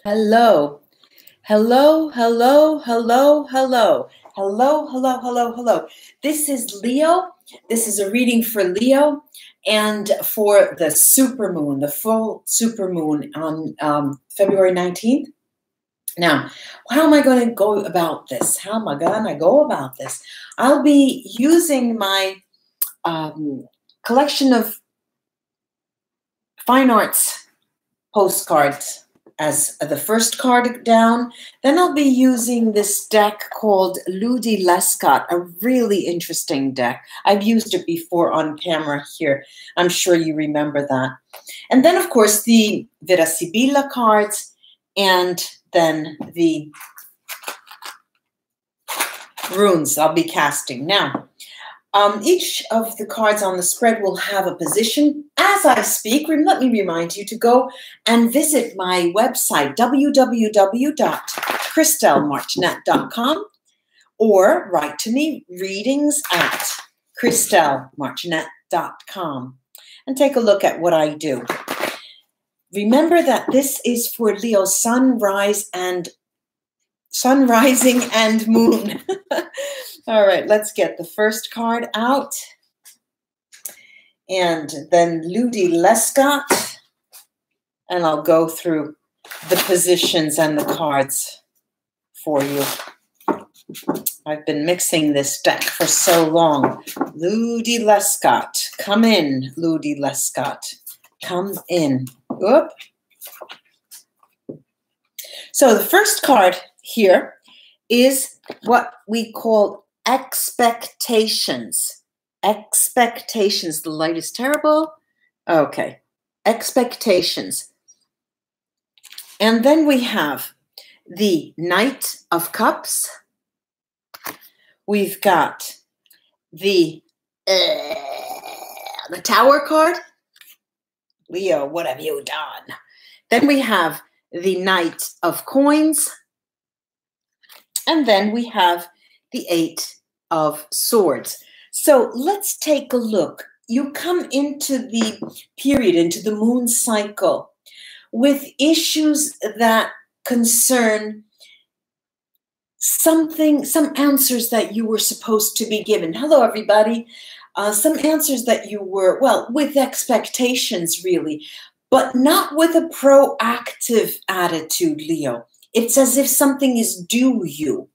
Hello. Hello, hello, hello, hello. Hello, hello, hello, hello. This is Leo. This is a reading for Leo and for the supermoon, the full supermoon on February 19th. Now, how am I going to go about this? How am I going to go about this? I'll be using my collection of fine arts postcards as the first card down. Then I'll be using this deck called Ludi Lescott, a really interesting deck. I've used it before on camera here. I'm sure you remember that. And then, of course, the Vera Sibilla cards, and then the runes I'll be casting. Now, each of the cards on the spread will have a position. As I speak, let me remind you to go and visit my website, www.christellemartinette.com, or write to me, readings@christellemartinette.com, and take a look at what I do. Remember that this is for Leo sunrising and moon. All right, let's get the first card out. And then Ludi Lescott. And I'll go through the positions and the cards for you. I've been mixing this deck for so long. Ludi Lescott. Come in, Ludi Lescott. Come in. Whoop. So the first card here is what we call expectations. Expectations. The light is terrible. Okay. Expectations. And then we have the Knight of Cups. We've got the Tower card. Leo, what have you done? Then we have the Knight of Coins. And then we have the Eight of Swords. So let's take a look. You come into the period, into the moon cycle, with issues that concern something, some answers that you were supposed to be given. Hello, everybody. Some answers that you were, well, with expectations, really, but not with a proactive attitude, Leo. It's as if something is due you.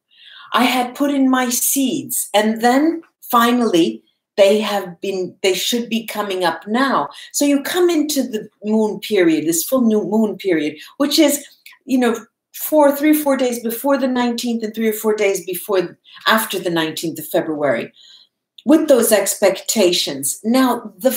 I had put in my seeds, and then finally they should be coming up now. So you come into the moon period, this full new moon period, which is, 3 or 4 days before the 19th and 3 or 4 days after the 19th of February, with those expectations. Now, the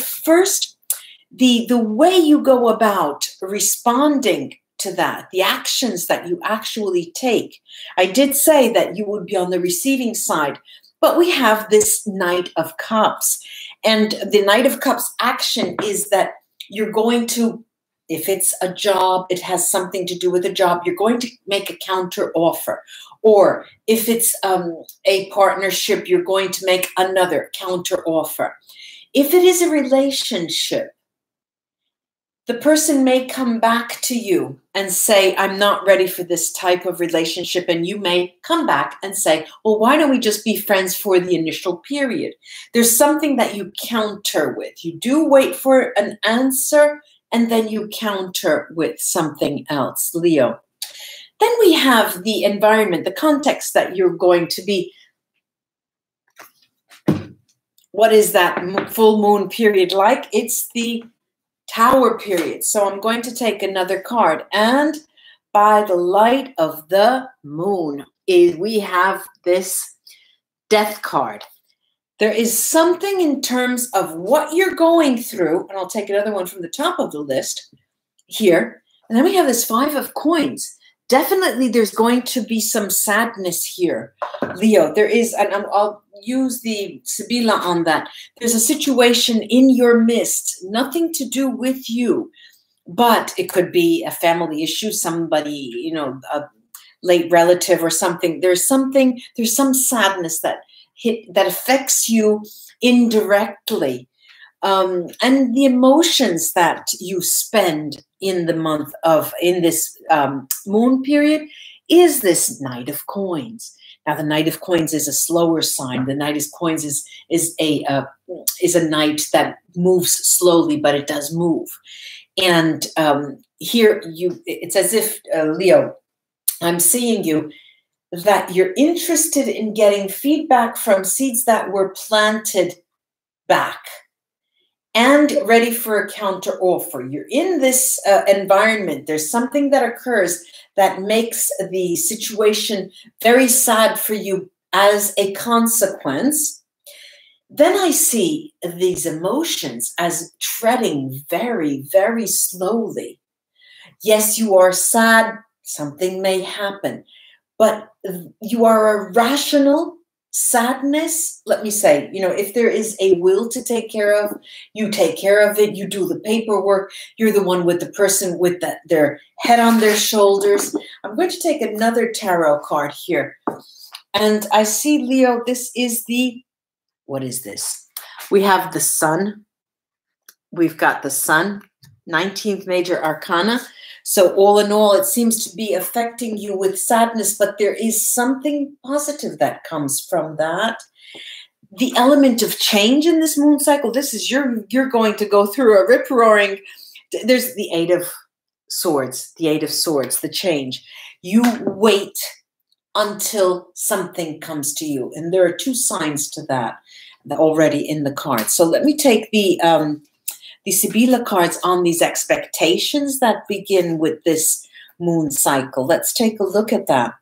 way you go about responding to that, the actions that you actually take. I did say that you would be on the receiving side, but we have this Knight of Cups. And the Knight of Cups action is that you're going to, if it's a job, it has something to do with a job, you're going to make a counter offer. Or if it's a partnership, you're going to make another counter offer. If it is a relationship, the person may come back to you and say, I'm not ready for this type of relationship. And you may come back and say, well, why don't we just be friends for the initial period? There's something that you counter with. You do wait for an answer, and then you counter with something else, Leo. Then we have the environment, the context that you're going to be. What is that full moon period like? It's the Tower period. So I'm going to take another card, and by the light of the moon, we have this Death card. There is something in terms of what you're going through, and I'll take another one from the top of the list here. And then we have this Five of Coins. Definitely there's going to be some sadness here, Leo. There is, and I'll use the Sibilla on that. There's a situation in your midst, nothing to do with you, but it could be a family issue, somebody, a late relative or something. There's some sadness that affects you indirectly. And the emotions that you spend in the month of, in this moon period, is this Knight of Coins. Now, the Knight of Coins is a slower sign. The Knight of Coins is a knight that moves slowly, but it does move. And here it's as if, Leo, I'm seeing you, that you're interested in getting feedback from seeds that were planted back and ready for a counter offer. You're in this environment. There's something that occurs that makes the situation very sad for you as a consequence. Then I see these emotions as treading very, very slowly. Yes, you are sad. Something may happen, but you are a rational sadness. Let me say, you know, if there is a will to take care of, you take care of it. You do the paperwork. You're the one with the person with their head on their shoulders. I'm going to take another tarot card here. And I see, Leo, this is what is this? We have the Sun. We've got the Sun, 19th major arcana. So all in all, it seems to be affecting you with sadness, but there is something positive that comes from that. The element of change in this moon cycle, this is you're going to go through a rip-roaring, there's the Eight of Swords, the change. You wait until something comes to you. And there are two signs to that already in the card. So let me take the Sibilla cards on these expectations that begin with this moon cycle. Let's take a look at that.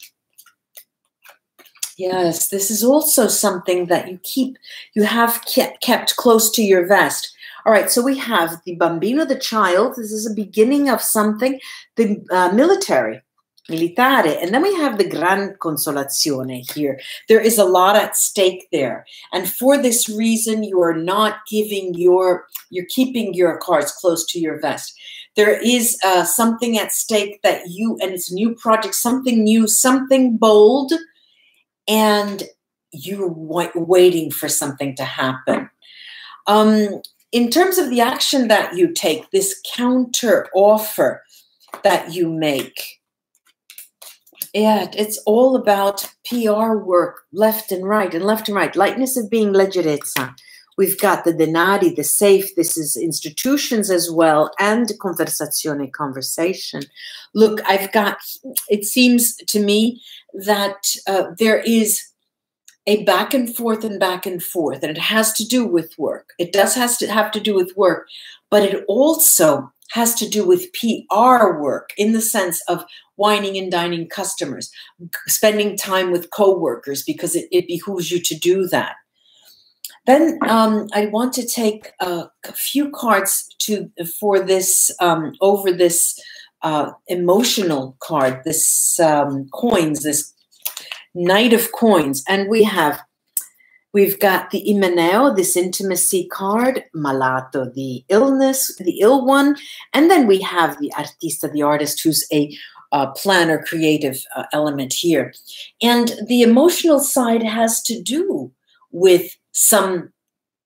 Yes, this is also something that you have kept close to your vest. All right, so we have the bambino, the child. This is a beginning of something. The military, militare. And then we have the gran consolazione here. There is a lot at stake there. And for this reason, you are not giving you're keeping your cards close to your vest. There is something at stake that and it's a new project, something new, something bold, and you're waiting for something to happen. In terms of the action that you take, this counter offer that you make, yeah, it's all about PR work, left and right, lightness of being, leggerezza. We've got the denari, the safe. This is institutions as well, and conversazione, conversation. Look, it seems to me that there is a back and forth, and it has to do with work. It have to do with work, but it also has to do with PR work in the sense of wining and dining customers, spending time with coworkers, because it behooves you to do that. Then I want to take a few cards for this over this emotional card, this coins, this Knight of Coins, and we've got the Imeneo, this intimacy card, malato, the illness, the ill one, and then we have the artista, the artist, who's a planner, creative element here. And the emotional side has to do with some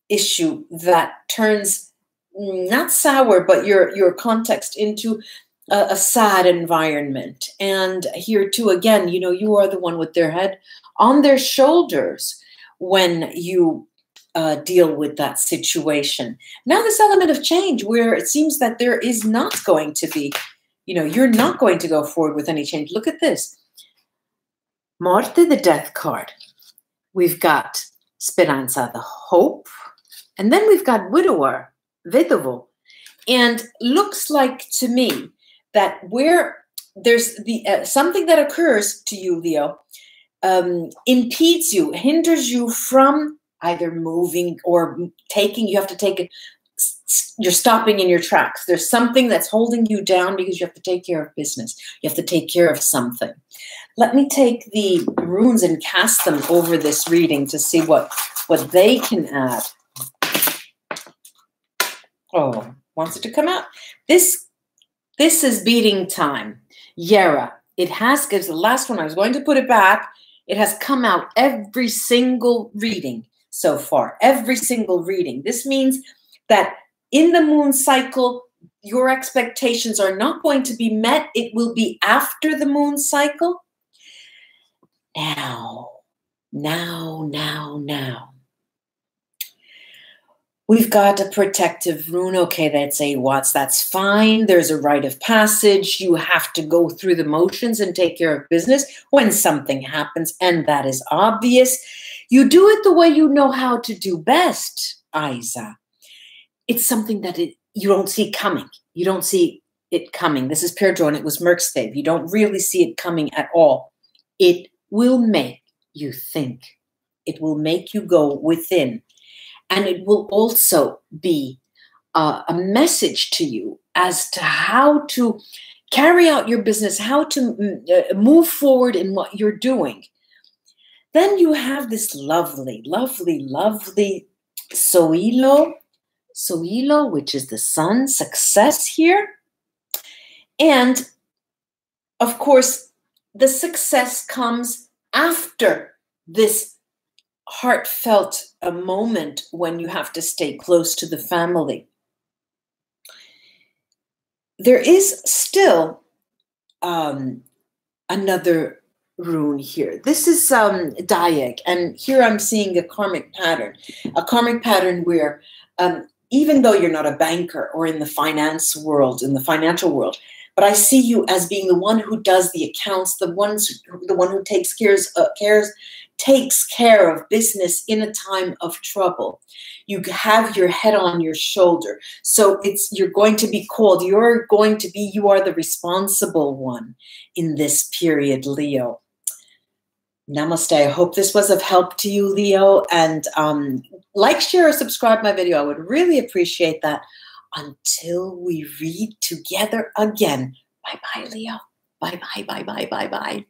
issue that turns not sour, but your context into a sad environment. And here too, again, you know, you are the one with their head on their shoulders when you deal with that situation. Now this element of change, where it seems that there is not going to be, you know, you're not going to go forward with any change. Look at this. Morte, the death card. We've got Speranza, the hope. And then we've got widower, vedovo. And looks like to me that where there's something that occurs to you, Leo, impedes you, hinders you from either moving or taking, you have to take it, you're stopping in your tracks. There's something that's holding you down because you have to take care of business. You have to take care of something. Let me take the runes and cast them over this reading to see what they can add. Oh, wants it to come out. This is beating time. Yera. It has, because the last one I was going to put it back, it has come out every single reading so far. Every single reading. This means that in the moon cycle, your expectations are not going to be met. It will be after the moon cycle. Now. We've got a protective rune. Okay, that's a Watts. That's fine. There's a rite of passage. You have to go through the motions and take care of business when something happens, and that is obvious. You do it the way you know how to do best, Isa. It's something that you don't see coming. You don't see it coming. This is Perdron. It was Merkstave. You don't really see it coming at all. It will make you think. It will make you go within. And it will also be a message to you as to how to carry out your business, how to move forward in what you're doing. Then you have this lovely, lovely, lovely Soilo, which is the sun, success here. And of course, the success comes after this heartfelt a moment when you have to stay close to the family. There is still another rune here. This is Dayak, and here I'm seeing a karmic pattern where even though you're not a banker or in the finance world, in the financial world, but I see you as being the one who does the accounts, the one who takes care of business in a time of trouble. You have your head on your shoulder. So you're going to be called. You are the responsible one in this period, Leo. Namaste. I hope this was of help to you, Leo. And like, share, or subscribe my video. I would really appreciate that. Until we read together again. Bye-bye, Leo. Bye-bye, bye-bye, bye-bye.